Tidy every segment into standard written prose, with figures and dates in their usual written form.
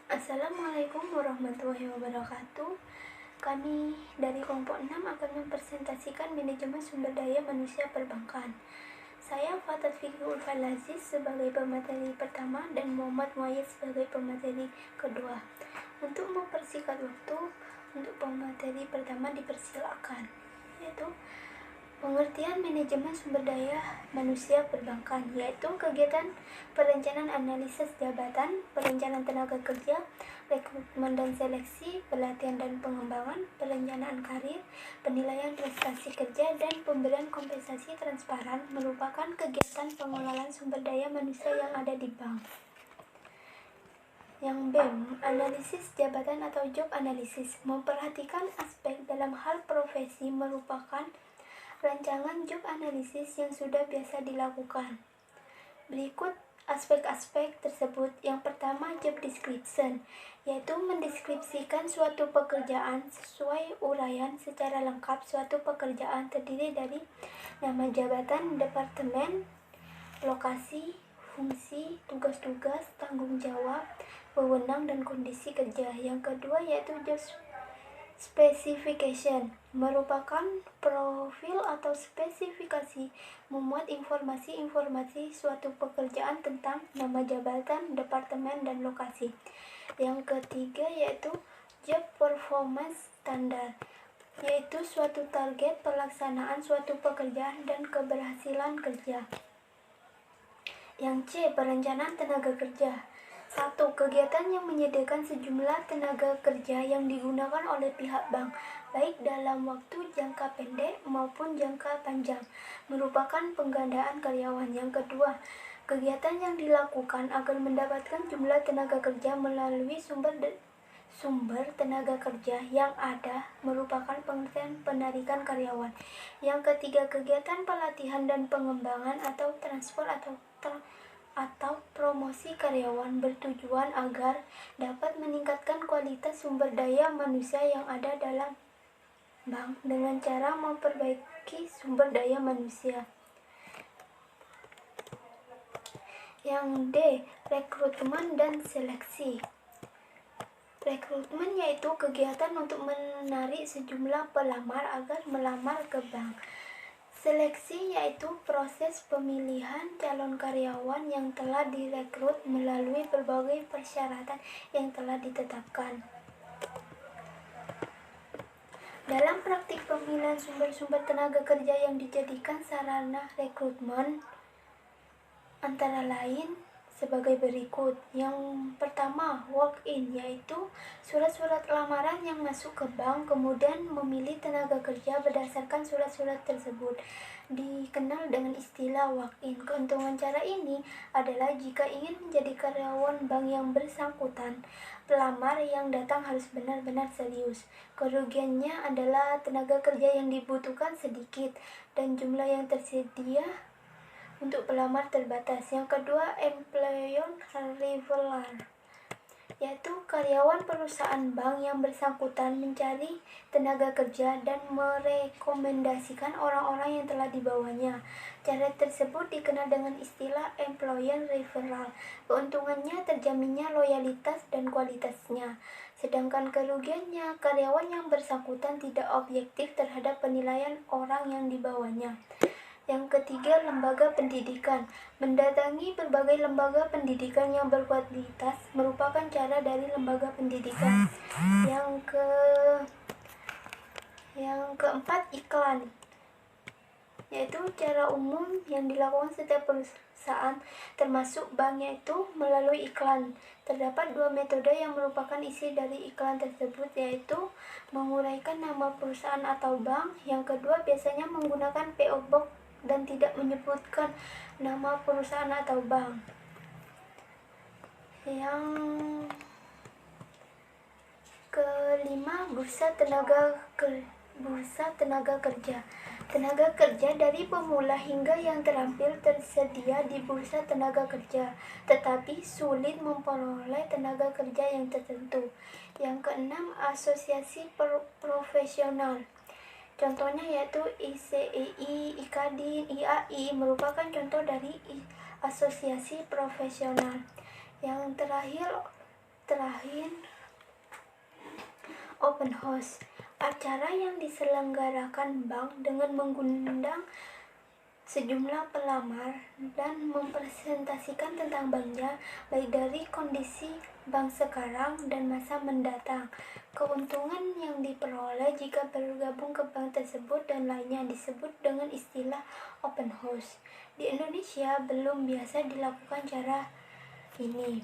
Assalamualaikum warahmatullahi wabarakatuh. Kami dari kelompok 6 akan mempresentasikan manajemen sumber daya manusia perbankan. Saya Fatat Fikri Ulfalaziz sebagai pemateri pertama dan Muhammad Muayyid sebagai pemateri kedua. Untuk mempersingkat waktu, untuk pemateri pertama dipersilakan, yaitu pengertian manajemen sumber daya manusia perbankan, yaitu kegiatan perencanaan analisis jabatan, perencanaan tenaga kerja, rekrutmen dan seleksi, pelatihan dan pengembangan, perencanaan karir, penilaian prestasi kerja, dan pemberian kompensasi transparan merupakan kegiatan pengelolaan sumber daya manusia yang ada di bank. Yang B, analisis jabatan atau job analysis, memperhatikan aspek dalam hal profesi merupakan rancangan job analisis yang sudah biasa dilakukan. Berikut aspek-aspek tersebut. Yang pertama, job description, yaitu mendeskripsikan suatu pekerjaan sesuai uraian secara lengkap. Suatu pekerjaan terdiri dari nama jabatan, departemen, lokasi, fungsi, tugas-tugas, tanggung jawab, wewenang, dan kondisi kerja. Yang kedua yaitu job specification, merupakan profil atau spesifikasi memuat informasi-informasi suatu pekerjaan tentang nama jabatan, departemen, dan lokasi. Yang ketiga yaitu job performance standard, yaitu suatu target pelaksanaan suatu pekerjaan dan keberhasilan kerja. Yang C, perencanaan tenaga kerja. 1. Kegiatan yang menyediakan sejumlah tenaga kerja yang digunakan oleh pihak bank, baik dalam waktu jangka pendek maupun jangka panjang, merupakan penggandaan karyawan. Yang kedua, kegiatan yang dilakukan agar mendapatkan jumlah tenaga kerja melalui sumber tenaga kerja yang ada, merupakan pengertian penarikan karyawan. Yang ketiga, kegiatan pelatihan dan pengembangan atau transfer atau promosi karyawan bertujuan agar dapat meningkatkan kualitas sumber daya manusia yang ada dalam bank dengan cara memperbaiki sumber daya manusia. Yang D, rekrutmen dan seleksi. Rekrutmen yaitu kegiatan untuk menarik sejumlah pelamar agar melamar ke bank. Seleksi yaitu proses pemilihan calon karyawan yang telah direkrut melalui berbagai persyaratan yang telah ditetapkan. Dalam praktik pemilihan sumber-sumber tenaga kerja yang dijadikan sarana rekrutmen, antara lain sebagai berikut. Yang pertama, walk-in, yaitu surat-surat lamaran yang masuk ke bank kemudian memilih tenaga kerja berdasarkan surat-surat tersebut, dikenal dengan istilah walk-in. Keuntungan cara ini adalah jika ingin menjadi karyawan bank yang bersangkutan, pelamar yang datang harus benar-benar serius. Kerugiannya adalah tenaga kerja yang dibutuhkan sedikit dan jumlah yang tersedia untuk pelamar terbatas. Yang kedua, employer referral, yaitu karyawan perusahaan bank yang bersangkutan mencari tenaga kerja dan merekomendasikan orang-orang yang telah dibawanya. Cara tersebut dikenal dengan istilah employer referral. Keuntungannya terjaminnya loyalitas dan kualitasnya. Sedangkan kerugiannya, karyawan yang bersangkutan tidak objektif terhadap penilaian orang yang dibawanya. Yang ketiga, lembaga pendidikan. Mendatangi berbagai lembaga pendidikan yang berkualitas merupakan cara dari lembaga pendidikan. Yang keempat, iklan, yaitu cara umum yang dilakukan setiap perusahaan termasuk bank, yaitu melalui iklan. Terdapat dua metode yang merupakan isi dari iklan tersebut, yaitu menguraikan nama perusahaan atau bank. Yang kedua biasanya menggunakan PO Box dan tidak menyebutkan nama perusahaan atau bank. Yang kelima, bursa tenaga kerja. Tenaga kerja dari pemula hingga yang terampil tersedia di bursa tenaga kerja, tetapi sulit memperoleh tenaga kerja yang tertentu. Yang keenam, asosiasi profesional. Contohnya yaitu ICEI, IKADIN, IAI merupakan contoh dari asosiasi profesional. Yang terakhir, terakhir, open house, acara yang diselenggarakan bank dengan mengundang sejumlah pelamar dan mempresentasikan tentang banknya, baik dari kondisi bank sekarang dan masa mendatang, keuntungan yang diperoleh jika bergabung ke bank tersebut, dan lainnya disebut dengan istilah open house. Di Indonesia belum biasa dilakukan cara ini,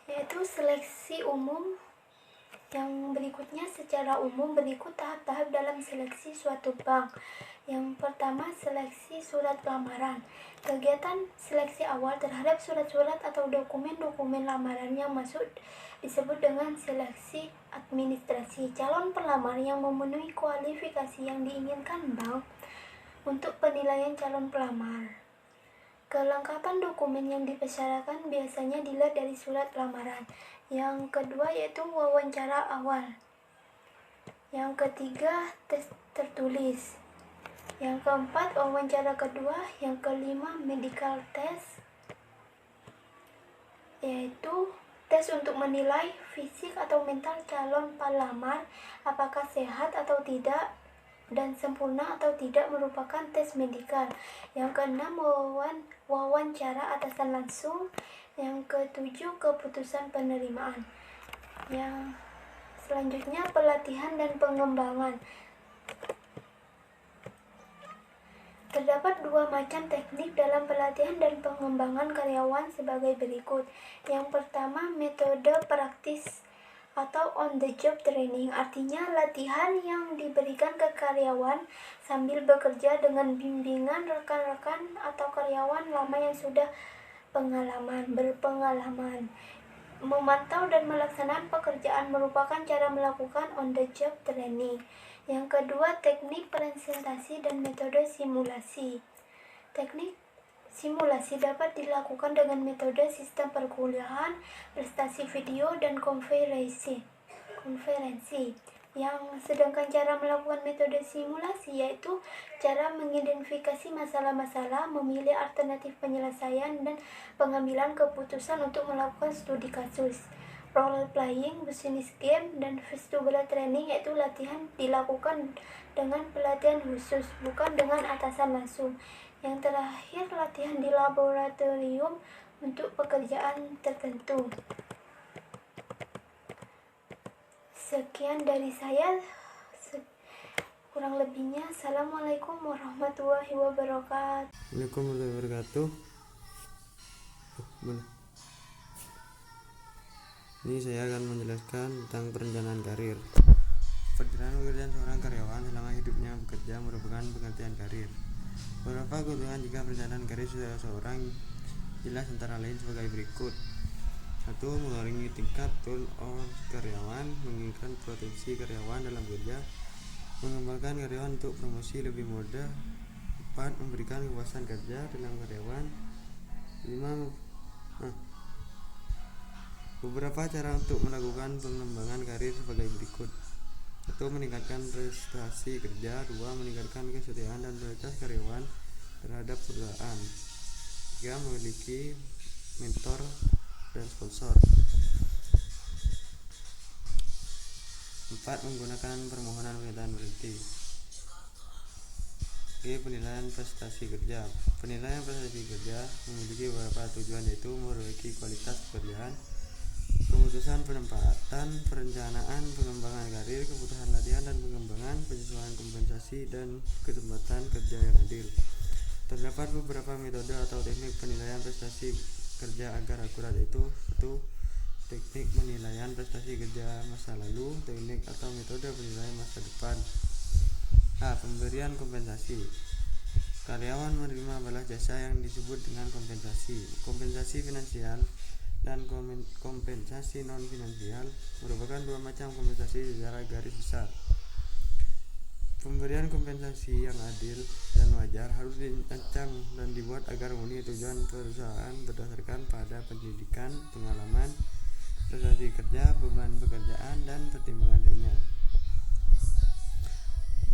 yaitu seleksi umum. Yang berikutnya, secara umum berikut tahap-tahap dalam seleksi suatu bank. Yang pertama, seleksi surat lamaran. Kegiatan seleksi awal terhadap surat-surat atau dokumen-dokumen lamaran yang masuk disebut dengan seleksi administrasi. Calon pelamar yang memenuhi kualifikasi yang diinginkan bank untuk penilaian calon pelamar. Kelengkapan dokumen yang dipersyaratkan biasanya dilihat dari surat lamaran. Yang kedua yaitu wawancara awal. Yang ketiga, tes tertulis. Yang keempat, wawancara kedua. Yang kelima, medical test, yaitu tes untuk menilai fisik atau mental calon pelamar apakah sehat atau tidak dan sempurna atau tidak, merupakan tes medikal. Yang keenam, wawancara atasan langsung. Yang ketujuh, keputusan penerimaan. Yang selanjutnya, pelatihan dan pengembangan. Terdapat dua macam teknik dalam pelatihan dan pengembangan karyawan sebagai berikut. Yang pertama, metode praktis atau on the job training, artinya latihan yang diberikan ke karyawan sambil bekerja dengan bimbingan rekan-rekan atau karyawan lama yang sudah berpengalaman. Memantau dan melaksanakan pekerjaan merupakan cara melakukan on the job training. Yang kedua, teknik presentasi dan metode simulasi. Teknik simulasi dapat dilakukan dengan metode sistem perkuliahan, prestasi video, dan konferensi. Sedangkan cara melakukan metode simulasi yaitu cara mengidentifikasi masalah-masalah, memilih alternatif penyelesaian, dan pengambilan keputusan untuk melakukan studi kasus. Role playing, business game, dan vestibular training yaitu latihan dilakukan dengan pelatihan khusus, bukan dengan atasan langsung. Yang terakhir, latihan di laboratorium untuk pekerjaan tertentu. Sekian dari saya, kurang lebihnya. Assalamualaikum warahmatullahi wabarakatuh. Waalaikumsalam warahmatullahi wabarakatuh. Ini saya akan menjelaskan tentang perencanaan karir. Perjalanan pekerjaan seorang karyawan selama hidupnya bekerja merupakan pengertian karir. Beberapa keuntungan jika perencanaan karir seseorang jelas antara lain sebagai berikut. 1. Mengurangi tingkat turnover karyawan, meningkatkan potensi karyawan dalam kerja, mengembangkan karyawan untuk promosi lebih mudah. 4. Memberikan kepuasan kerja dalam karyawan. 5. Beberapa cara untuk melakukan pengembangan karir sebagai berikut. 1. Meningkatkan prestasi kerja. 2. Meningkatkan kesetiaan dan loyalitas karyawan terhadap perusahaan. 3. Memiliki mentor dan sponsor. 4. Menggunakan permohonan pernyataan berhenti. Penilaian prestasi kerja. Penilaian prestasi kerja memiliki beberapa tujuan, yaitu memperbaiki kualitas pekerjaan, keputusan penempatan, perencanaan pengembangan karir, kebutuhan latihan dan pengembangan, penyesuaian kompensasi, dan kesempatan kerja yang adil. Terdapat beberapa metode atau teknik penilaian prestasi kerja agar akurat, yaitu 1. Teknik penilaian prestasi kerja masa lalu, teknik atau metode penilaian masa depan. A. Pemberian kompensasi. Karyawan menerima balas jasa yang disebut dengan kompensasi finansial dan kompensasi non finansial merupakan dua macam kompensasi secara garis besar. Pemberian kompensasi yang adil dan wajar harus dirancang dan dibuat agar memenuhi tujuan perusahaan berdasarkan pada pendidikan, pengalaman, prestasi kerja, beban pekerjaan, dan pertimbangan lainnya.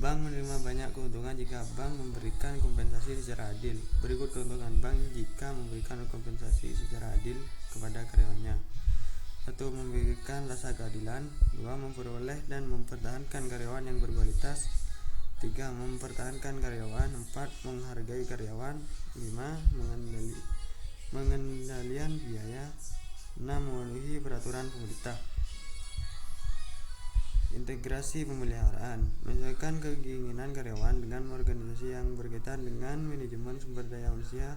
Bank menerima banyak keuntungan jika bank memberikan kompensasi secara adil. Berikut keuntungan bank jika memberikan kompensasi secara adil kepada karyawannya. 1. Memberikan rasa keadilan. 2. Memperoleh dan mempertahankan karyawan yang berkualitas. 3. Mempertahankan karyawan. 4. Menghargai karyawan. 5. Pengendalian biaya. 6. Memenuhi peraturan pemerintah. Integrasi pemeliharaan. Menyesuaikan keinginan karyawan dengan organisasi yang berkaitan dengan manajemen sumber daya manusia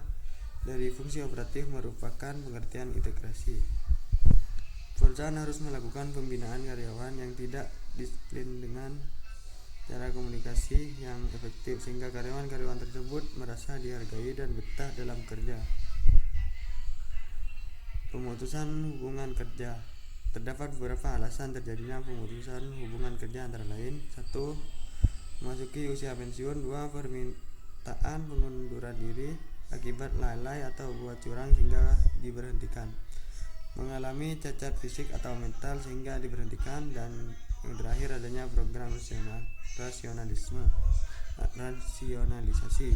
dari fungsi operatif merupakan pengertian integrasi. Perusahaan harus melakukan pembinaan karyawan yang tidak disiplin dengan cara komunikasi yang efektif sehingga karyawan-karyawan tersebut merasa dihargai dan betah dalam kerja. Pemutusan hubungan kerja. Terdapat beberapa alasan terjadinya pemutusan hubungan kerja antara lain: 1. Memasuki usia pensiun. 2. Permintaan pengunduran diri akibat lalai atau buat curang sehingga diberhentikan. Mengalami cacat fisik atau mental sehingga diberhentikan. Dan yang terakhir adanya program rasionalisasi.